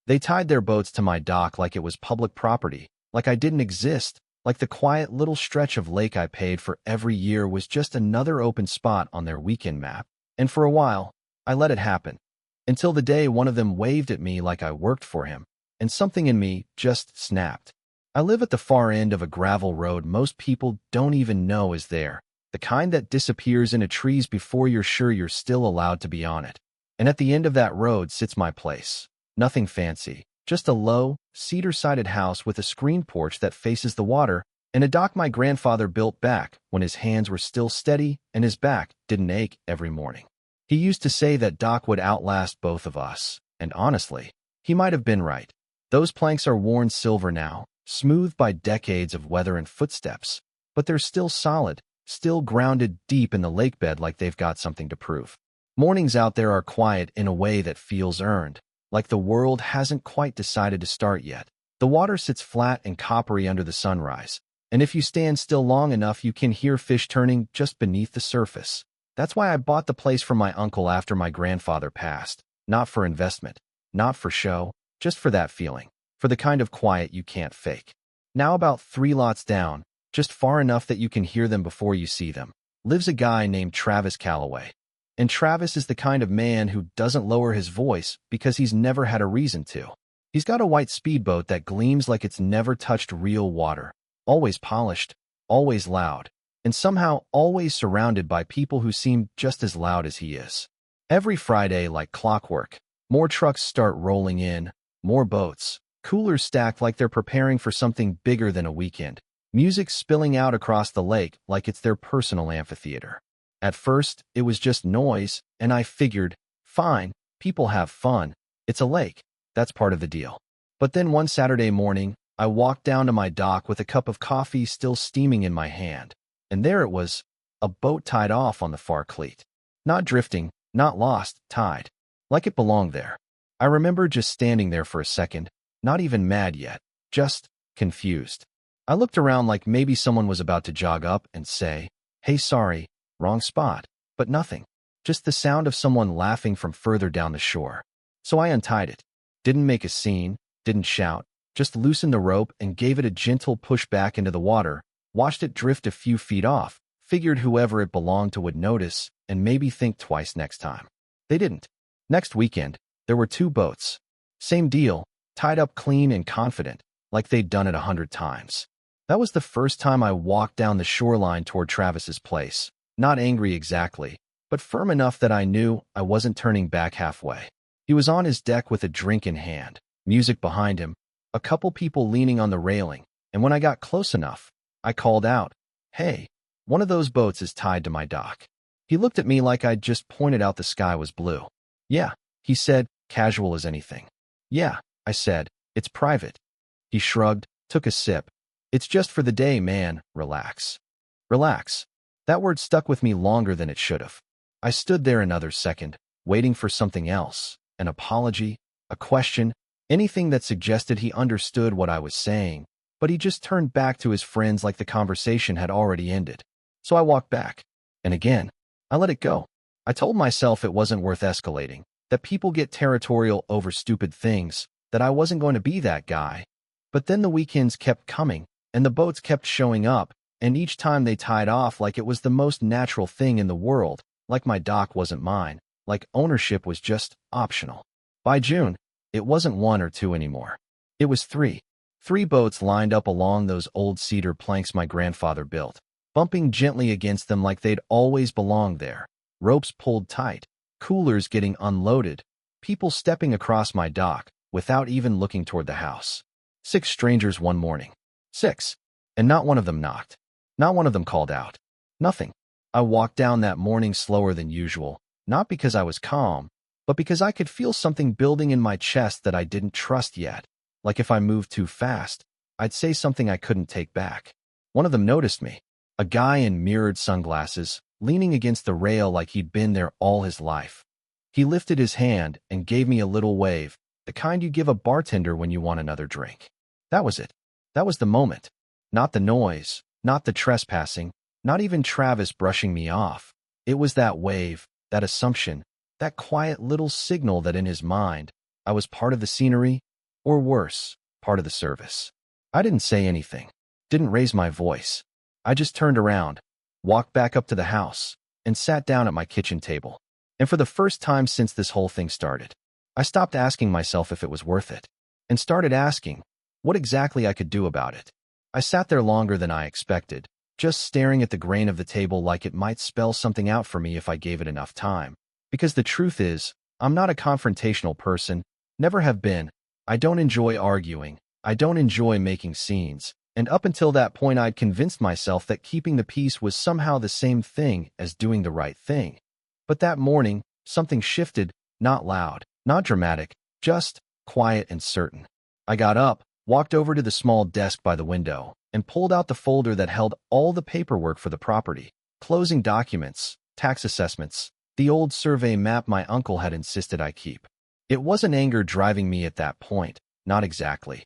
They tied their boats to my dock like it was public property, like I didn't exist, like the quiet little stretch of lake I paid for every year was just another open spot on their weekend map. And for a while, I let it happen. Until the day one of them waved at me like I worked for him, and something in me just snapped. I live at the far end of a gravel road most people don't even know is there, the kind that disappears into trees before you're sure you're still allowed to be on it. And at the end of that road sits my place. Nothing fancy, just a low, cedar-sided house with a screen porch that faces the water and a dock my grandfather built back when his hands were still steady and his back didn't ache every morning. He used to say that dock would outlast both of us, and honestly, he might have been right. Those planks are worn silver now, smoothed by decades of weather and footsteps, but they're still solid, still grounded deep in the lake bed like they've got something to prove. Mornings out there are quiet in a way that feels earned, like the world hasn't quite decided to start yet. The water sits flat and coppery under the sunrise, and if you stand still long enough you can hear fish turning just beneath the surface. That's why I bought the place from my uncle after my grandfather passed, not for investment, not for show, just for that feeling, for the kind of quiet you can't fake. Now about 3 lots down, just far enough that you can hear them before you see them, lives a guy named Travis Calloway. And Travis is the kind of man who doesn't lower his voice because he's never had a reason to. He's got a white speedboat that gleams like it's never touched real water, always polished, always loud, and somehow always surrounded by people who seem just as loud as he is. Every Friday, like clockwork, more trucks start rolling in, more boats, coolers stacked like they're preparing for something bigger than a weekend, music spilling out across the lake like it's their personal amphitheater. At first, it was just noise, and I figured, fine, people have fun. It's a lake. That's part of the deal. But then one Saturday morning, I walked down to my dock with a cup of coffee still steaming in my hand. And there it was, a boat tied off on the far cleat. Not drifting, not lost, tied. Like it belonged there. I remember just standing there for a second, not even mad yet, just confused. I looked around like maybe someone was about to jog up and say, "Hey, sorry. Wrong spot," but nothing. Just the sound of someone laughing from further down the shore. So I untied it. Didn't make a scene, didn't shout, just loosened the rope and gave it a gentle push back into the water, watched it drift a few feet off, figured whoever it belonged to would notice and maybe think twice next time. They didn't. Next weekend, there were 2 boats. Same deal, tied up clean and confident, like they'd done it 100 times. That was the first time I walked down the shoreline toward Travis's place. Not angry exactly, but firm enough that I knew I wasn't turning back halfway. He was on his deck with a drink in hand, music behind him, a couple people leaning on the railing, and when I got close enough, I called out, "Hey, one of those boats is tied to my dock." He looked at me like I'd just pointed out the sky was blue. "Yeah," he said, casual as anything. "Yeah," I said, "it's private." He shrugged, took a sip. "It's just for the day, man. Relax." Relax. That word stuck with me longer than it should have. I stood there another second, waiting for something else, an apology, a question, anything that suggested he understood what I was saying, but he just turned back to his friends like the conversation had already ended. So I walked back. And again, I let it go. I told myself it wasn't worth escalating, that people get territorial over stupid things, that I wasn't going to be that guy. But then the weekends kept coming, and the boats kept showing up, and each time they tied off like it was the most natural thing in the world, like my dock wasn't mine, like ownership was just optional. By June, it wasn't 1 or 2 anymore. It was 3. 3 boats lined up along those old cedar planks my grandfather built, bumping gently against them like they'd always belonged there, ropes pulled tight, coolers getting unloaded, people stepping across my dock without even looking toward the house. 6 strangers one morning. 6. And not one of them knocked. Not one of them called out. Nothing. I walked down that morning slower than usual, not because I was calm, but because I could feel something building in my chest that I didn't trust yet. Like if I moved too fast, I'd say something I couldn't take back. One of them noticed me. A guy in mirrored sunglasses, leaning against the rail like he'd been there all his life. He lifted his hand and gave me a little wave, the kind you give a bartender when you want another drink. That was it. That was the moment. Not the noise, not the trespassing, not even Travis brushing me off. It was that wave, that assumption, that quiet little signal that in his mind, I was part of the scenery, or worse, part of the service. I didn't say anything, didn't raise my voice. I just turned around, walked back up to the house, and sat down at my kitchen table. And for the first time since this whole thing started, I stopped asking myself if it was worth it, and started asking what exactly I could do about it. I sat there longer than I expected, just staring at the grain of the table like it might spell something out for me if I gave it enough time. Because the truth is, I'm not a confrontational person, never have been. I don't enjoy arguing, I don't enjoy making scenes, and up until that point I'd convinced myself that keeping the peace was somehow the same thing as doing the right thing. But that morning, something shifted, not loud, not dramatic, just quiet and certain. I got up, walked over to the small desk by the window, and pulled out the folder that held all the paperwork for the property, closing documents, tax assessments, the old survey map my uncle had insisted I keep. It wasn't anger driving me at that point, not exactly.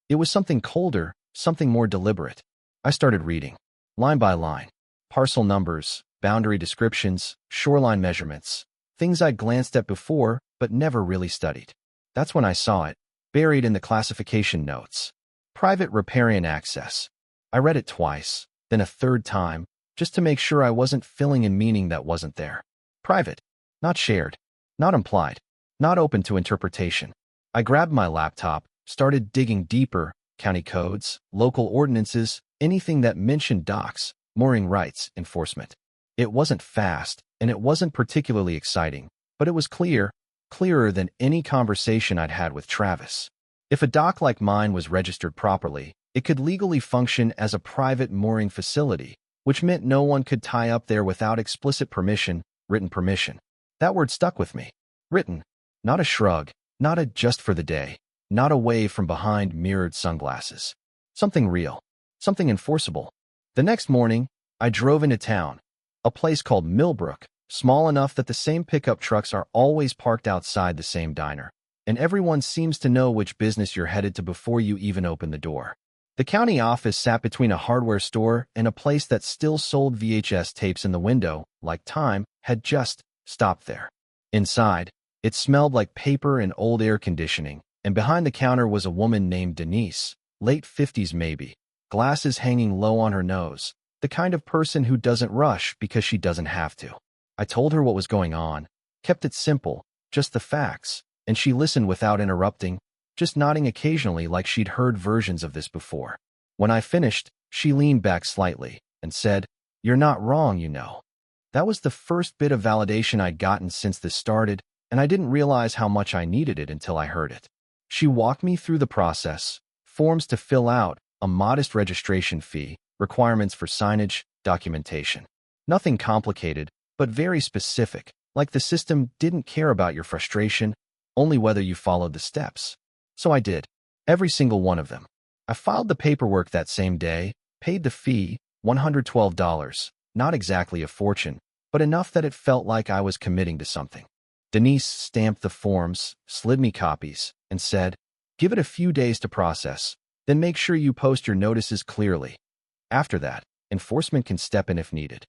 It was something colder, something more deliberate. I started reading, line by line, parcel numbers, boundary descriptions, shoreline measurements, things I'd glanced at before but never really studied. That's when I saw it, buried in the classification notes. Private riparian access. I read it twice, then a third time, just to make sure I wasn't filling in meaning that wasn't there. Private, not shared, not implied, not open to interpretation. I grabbed my laptop, started digging deeper, county codes, local ordinances, anything that mentioned docks, mooring rights, enforcement. It wasn't fast, and it wasn't particularly exciting, but it was clear, clearer than any conversation I'd had with Travis. If a dock like mine was registered properly, it could legally function as a private mooring facility, which meant no one could tie up there without explicit permission, written permission. That word stuck with me. Written. Not a shrug, not a just for the day, not a wave from behind mirrored sunglasses. Something real, something enforceable. The next morning, I drove into town, a place called Millbrook, small enough that the same pickup trucks are always parked outside the same diner, and everyone seems to know which business you're headed to before you even open the door. The county office sat between a hardware store and a place that still sold VHS tapes, in the window, like time, had just stopped there. Inside, it smelled like paper and old air conditioning, and behind the counter was a woman named Denise, late 50s maybe, glasses hanging low on her nose, the kind of person who doesn't rush because she doesn't have to. I told her what was going on, kept it simple, just the facts, and she listened without interrupting, just nodding occasionally like she'd heard versions of this before. When I finished, she leaned back slightly and said, "You're not wrong, you know." That was the first bit of validation I'd gotten since this started, and I didn't realize how much I needed it until I heard it. She walked me through the process, forms to fill out, a modest registration fee, requirements for signage, documentation. Nothing complicated, but very specific, like the system didn't care about your frustration, only whether you followed the steps. So I did. Every single one of them. I filed the paperwork that same day, paid the fee, $112, not exactly a fortune, but enough that it felt like I was committing to something. Denise stamped the forms, slid me copies, and said, "Give it a few days to process, then make sure you post your notices clearly. After that, enforcement can step in if needed."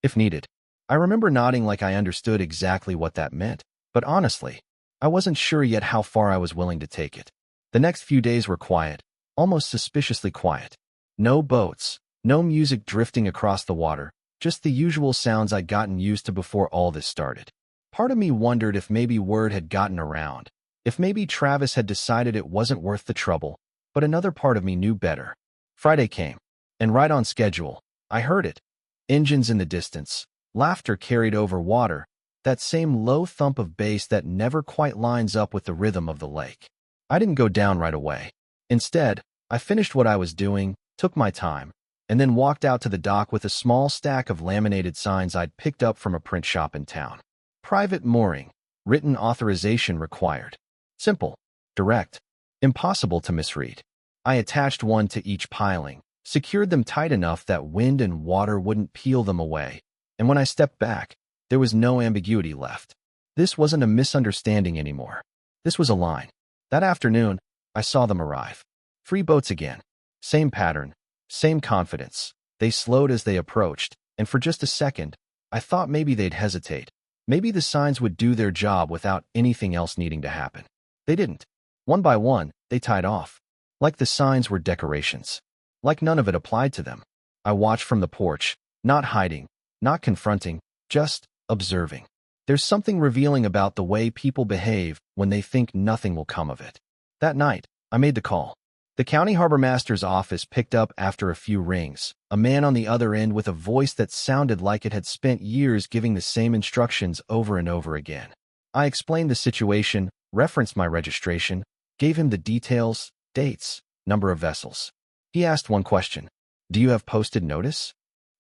If needed. I remember nodding like I understood exactly what that meant, but honestly, I wasn't sure yet how far I was willing to take it. The next few days were quiet, almost suspiciously quiet. No boats, no music drifting across the water, just the usual sounds I'd gotten used to before all this started. Part of me wondered if maybe word had gotten around, if maybe Travis had decided it wasn't worth the trouble, but another part of me knew better. Friday came, and right on schedule. I heard it. Engines in the distance, laughter carried over water, that same low thump of bass that never quite lines up with the rhythm of the lake. I didn't go down right away. Instead, I finished what I was doing, took my time, and then walked out to the dock with a small stack of laminated signs I'd picked up from a print shop in town. Private mooring, written authorization required. Simple, direct, impossible to misread. I attached one to each piling, secured them tight enough that wind and water wouldn't peel them away, and when I stepped back, there was no ambiguity left. This wasn't a misunderstanding anymore. This was a line. That afternoon, I saw them arrive. 3 boats again. Same pattern, same confidence. They slowed as they approached, and for just a second, I thought maybe they'd hesitate. Maybe the signs would do their job without anything else needing to happen. They didn't. One by one, they tied off. Like the signs were decorations. Like none of it applied to them. I watched from the porch, not hiding, not confronting, just observing. There's something revealing about the way people behave when they think nothing will come of it. That night, I made the call. The county harbormaster's office picked up after a few rings, a man on the other end with a voice that sounded like it had spent years giving the same instructions over and over again. I explained the situation, referenced my registration, gave him the details, dates, number of vessels. He asked one question. Do you have posted notice?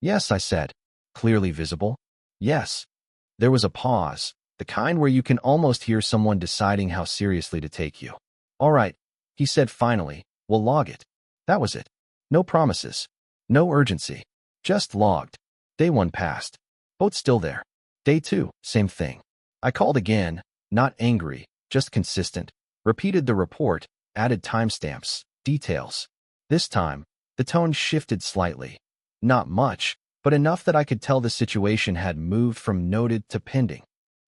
Yes, I said. Clearly visible? Yes. There was a pause, the kind where you can almost hear someone deciding how seriously to take you. All right, he said finally, we'll log it. That was it. No promises. No urgency. Just logged. Day 1 passed. Boat still there. Day 2, same thing. I called again, not angry, just consistent, repeated the report, added timestamps, details. This time, the tone shifted slightly. Not much, but enough that I could tell the situation had moved from noted to pending.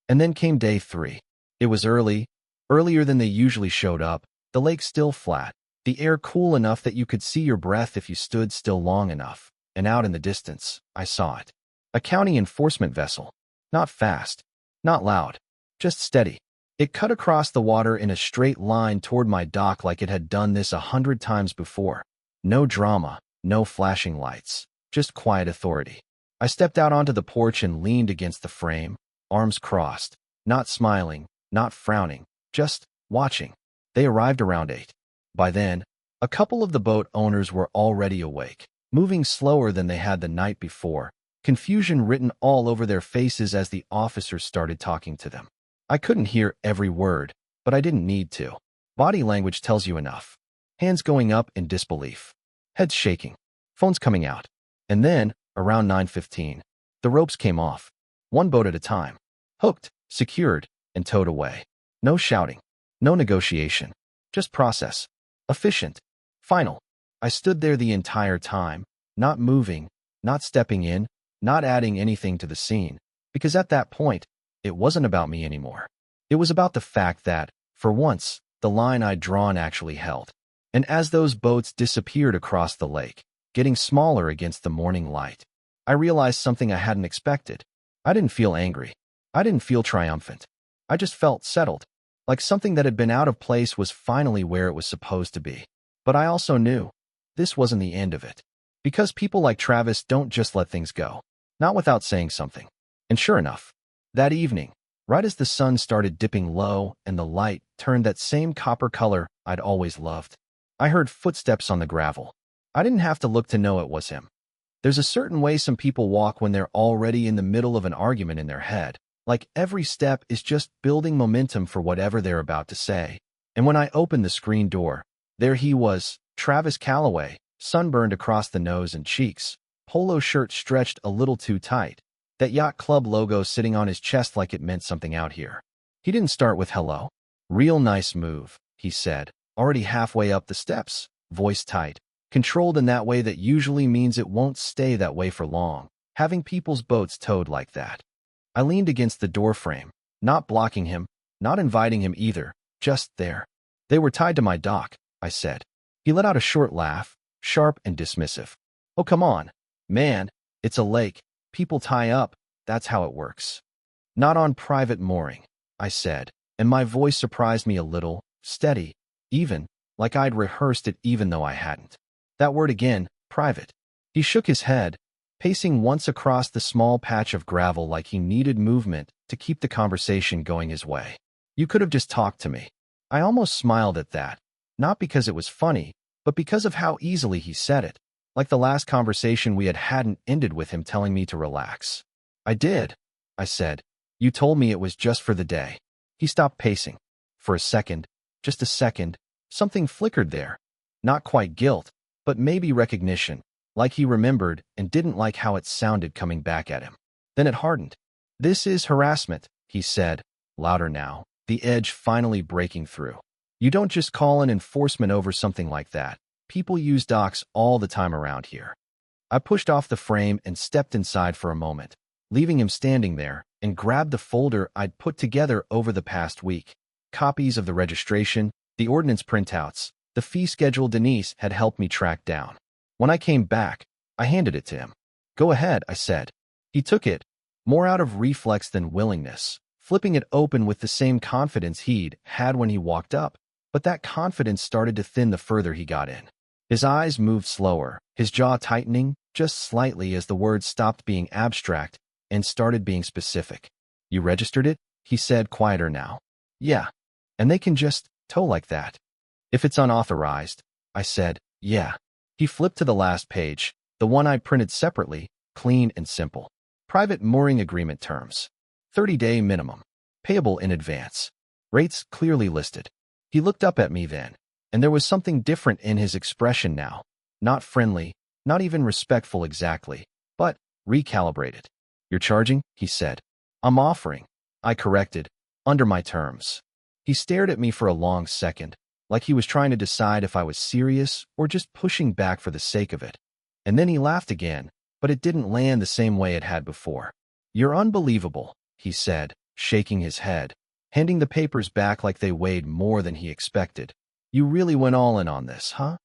And then came day 3. It was early, earlier than they usually showed up, the lake still flat, the air cool enough that you could see your breath if you stood still long enough, and out in the distance, I saw it. A county enforcement vessel. Not fast, not loud, just steady. It cut across the water in a straight line toward my dock like it had done this 100 times before. No drama, no flashing lights, just quiet authority. I stepped out onto the porch and leaned against the frame, arms crossed, not smiling, not frowning, just watching. They arrived around 8. By then, a couple of the boat owners were already awake, moving slower than they had the night before, confusion written all over their faces as the officers started talking to them. I couldn't hear every word, but I didn't need to. Body language tells you enough. Hands going up in disbelief. Heads shaking. Phones coming out. And then, around 9:15, the ropes came off. One boat at a time. Hooked, secured, and towed away. No shouting. No negotiation. Just process. Efficient. Final. I stood there the entire time, not moving, not stepping in, not adding anything to the scene, because at that point, it wasn't about me anymore. It was about the fact that, for once, the line I'd drawn actually held. And as those boats disappeared across the lake, getting smaller against the morning light, I realized something I hadn't expected. I didn't feel angry. I didn't feel triumphant. I just felt settled, like something that had been out of place was finally where it was supposed to be. But I also knew this wasn't the end of it. Because people like Travis don't just let things go, not without saying something. And sure enough, that evening, right as the sun started dipping low and the light turned that same copper color I'd always loved, I heard footsteps on the gravel. I didn't have to look to know it was him. There's a certain way some people walk when they're already in the middle of an argument in their head, like every step is just building momentum for whatever they're about to say. And when I opened the screen door, there he was, Travis Calloway, sunburned across the nose and cheeks, polo shirt stretched a little too tight, that yacht club logo sitting on his chest like it meant something out here. He didn't start with hello. Real nice move, he said, already halfway up the steps, voice tight, controlled in that way that usually means it won't stay that way for long, having people's boats towed like that. I leaned against the door frame, not blocking him, not inviting him either, just there. They were tied to my dock, I said. He let out a short laugh, sharp and dismissive. Oh, come on, man, it's a lake. People tie up, that's how it works. Not on private mooring, I said, and my voice surprised me a little, steady, even, like I'd rehearsed it even though I hadn't. That word again, private. He shook his head, pacing once across the small patch of gravel like he needed movement to keep the conversation going his way. You could have just talked to me. I almost smiled at that, not because it was funny, but because of how easily he said it, like the last conversation we hadn't ended with him telling me to relax. I did, I said. You told me it was just for the day. He stopped pacing. For a second, just a second, something flickered there. Not quite guilt, but maybe recognition, like he remembered and didn't like how it sounded coming back at him. Then it hardened. This is harassment, he said, louder now, the edge finally breaking through. You don't just call an enforcement over something like that. People use docks all the time around here. I pushed off the frame and stepped inside for a moment, leaving him standing there, and grabbed the folder I'd put together over the past week. Copies of the registration, the ordinance printouts, the fee schedule Denise had helped me track down. When I came back, I handed it to him. "Go ahead," I said. He took it, more out of reflex than willingness, flipping it open with the same confidence he'd had when he walked up, but that confidence started to thin the further he got in. His eyes moved slower, his jaw tightening just slightly as the words stopped being abstract and started being specific. "You registered it?" he said, quieter now. "Yeah. And they can just tow like that." "If it's unauthorized," I said. "Yeah." He flipped to the last page, the one I printed separately, clean and simple. Private mooring agreement terms. 30-day minimum. Payable in advance. Rates clearly listed. He looked up at me then, and there was something different in his expression now. Not friendly, not even respectful exactly, but recalibrated. "You're charging?" he said. "I'm offering," I corrected, "under my terms." He stared at me for a long second, like he was trying to decide if I was serious or just pushing back for the sake of it. And then he laughed again, but it didn't land the same way it had before. "You're unbelievable," he said, shaking his head, handing the papers back like they weighed more than he expected. "You really went all in on this, huh?"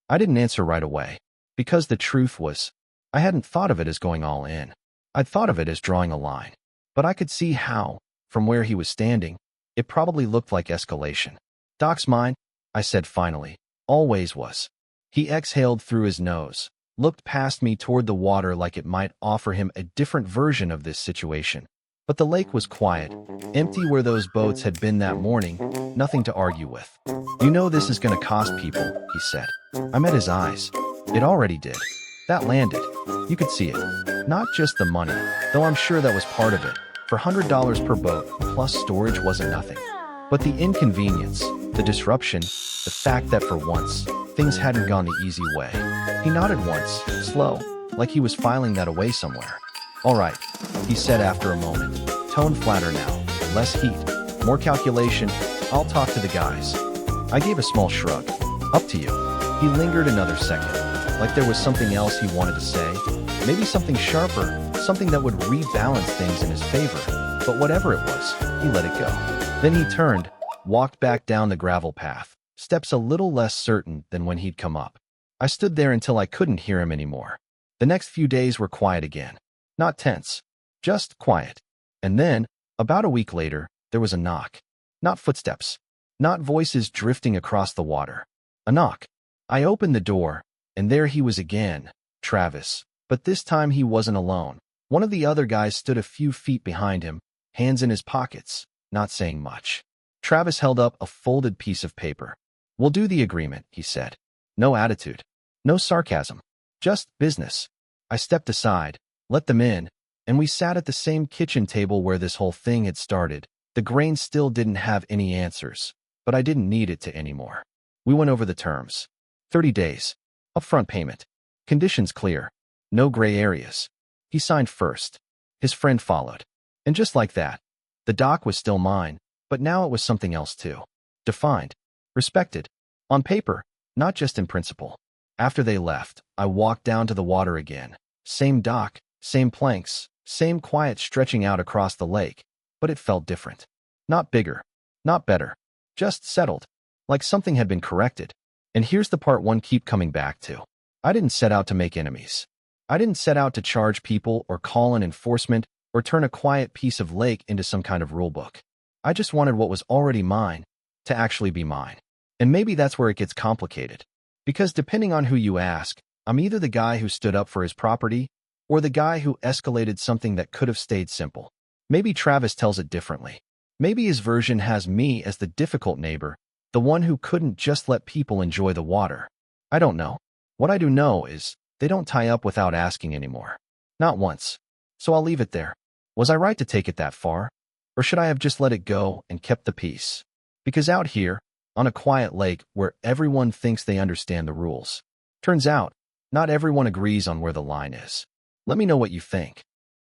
I didn't answer right away, because the truth was, I hadn't thought of it as going all in. I'd thought of it as drawing a line. But I could see how, from where he was standing, it probably looked like escalation. "Doc's mine," I said finally. "Always was." He exhaled through his nose, looked past me toward the water like it might offer him a different version of this situation. But the lake was quiet, empty where those boats had been that morning, nothing to argue with. "You know this is going to cost people," he said. I met his eyes. It already did. That landed. You could see it. Not just the money, though I'm sure that was part of it. For $100 per boat, plus storage wasn't nothing. But the inconvenience, the disruption, the fact that for once, things hadn't gone the easy way. He nodded once, slow, like he was filing that away somewhere. "All right," he said after a moment, tone flatter now, less heat, more calculation. "I'll talk to the guys." I gave a small shrug. "Up to you." He lingered another second, like there was something else he wanted to say, maybe something sharper, something that would rebalance things in his favor. But whatever it was, he let it go. Then he turned, walked back down the gravel path, steps a little less certain than when he'd come up. I stood there until I couldn't hear him anymore. The next few days were quiet again. Not tense, just quiet. And then, about a week later, there was a knock. Not footsteps. Not voices drifting across the water. A knock. I opened the door, and there he was again, Travis. But this time he wasn't alone. One of the other guys stood a few feet behind him, hands in his pockets, not saying much. Travis held up a folded piece of paper. "We'll do the agreement," he said. No attitude. No sarcasm. Just business. I stepped aside, let them in, and we sat at the same kitchen table where this whole thing had started. The grain still didn't have any answers, but I didn't need it to anymore. We went over the terms. 30 days. Upfront payment. Conditions clear. No gray areas. He signed first. His friend followed. And just like that, the dock was still mine, but now it was something else too. Defined. Respected. On paper, not just in principle. After they left, I walked down to the water again. Same dock, same planks, same quiet stretching out across the lake, but it felt different. Not bigger, not better, just settled, like something had been corrected. And here's the part one keep coming back to. I didn't set out to make enemies. I didn't set out to charge people or call in enforcement or turn a quiet piece of lake into some kind of rulebook. I just wanted what was already mine to actually be mine. And maybe that's where it gets complicated. Because depending on who you ask, I'm either the guy who stood up for his property or the guy who escalated something that could have stayed simple. Maybe Travis tells it differently. Maybe his version has me as the difficult neighbor, the one who couldn't just let people enjoy the water. I don't know. What I do know is they don't tie up without asking anymore. Not once. So I'll leave it there. Was I right to take it that far? Or should I have just let it go and kept the peace? Because out here, on a quiet lake where everyone thinks they understand the rules, turns out, not everyone agrees on where the line is. Let me know what you think.